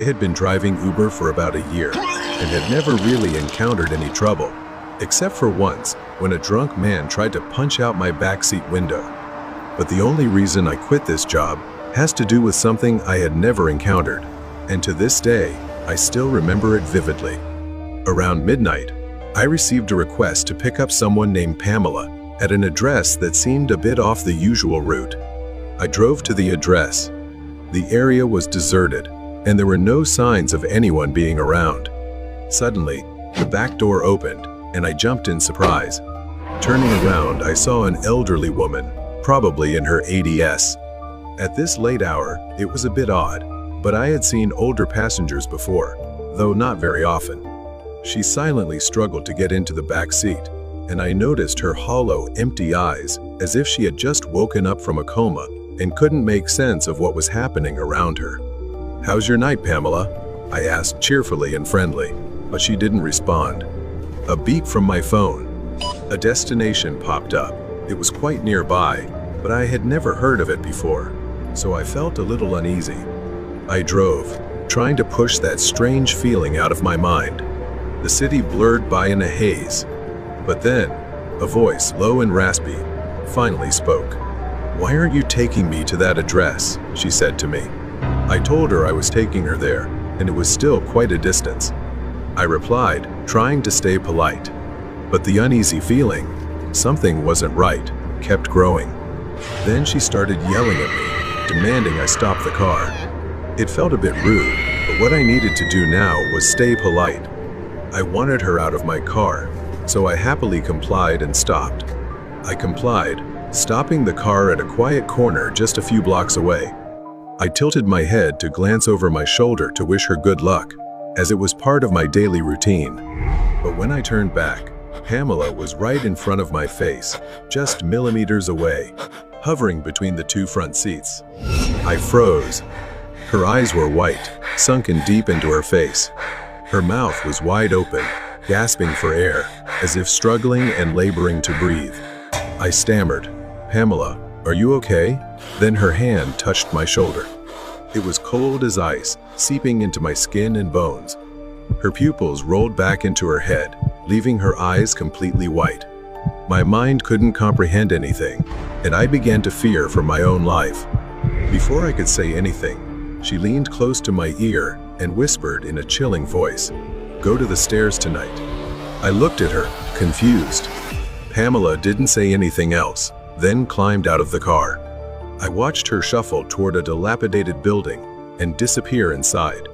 I had been driving Uber for about a year and had never really encountered any trouble, except for once when a drunk man tried to punch out my backseat window. But the only reason I quit this job has to do with something I had never encountered, and to this day, I still remember it vividly. Around midnight, I received a request to pick up someone named Pamela at an address that seemed a bit off the usual route. I drove to the address. The area was deserted, and there were no signs of anyone being around. Suddenly, the back door opened, and I jumped in surprise. Turning around, I saw an elderly woman, probably in her 80s. At this late hour, it was a bit odd, but I had seen older passengers before, though not very often. She silently struggled to get into the back seat, and I noticed her hollow, empty eyes, as if she had just woken up from a coma and couldn't make sense of what was happening around her. "How's your night, Pamela?" I asked cheerfully and friendly, but she didn't respond. A beep from my phone. A destination popped up. It was quite nearby, but I had never heard of it before, so I felt a little uneasy. I drove, trying to push that strange feeling out of my mind. The city blurred by in a haze. But then, a voice, low and raspy, finally spoke. "Why aren't you taking me to that address?" she said to me. I told her I was taking her there, and it was still quite a distance. I replied, trying to stay polite. But the uneasy feeling, something wasn't right, kept growing. Then she started yelling at me, demanding I stop the car. It felt a bit rude, but what I needed to do now was stay polite. I wanted her out of my car, so I happily complied and stopped. I complied, stopping the car at a quiet corner just a few blocks away. I tilted my head to glance over my shoulder to wish her good luck, as it was part of my daily routine. But when I turned back, Pamela was right in front of my face, just millimeters away, hovering between the two front seats. I froze. Her eyes were white, sunken deep into her face. Her mouth was wide open, gasping for air, as if struggling and laboring to breathe. I stammered, "Pamela, are you okay?" Then her hand touched my shoulder. It was cold as ice, seeping into my skin and bones. Her pupils rolled back into her head, leaving her eyes completely white. My mind couldn't comprehend anything, and I began to fear for my own life. Before I could say anything, she leaned close to my ear and whispered in a chilling voice, "Go to the stairs tonight." I looked at her, confused. Pamela didn't say anything else, then climbed out of the car. I watched her shuffle toward a dilapidated building and disappear inside.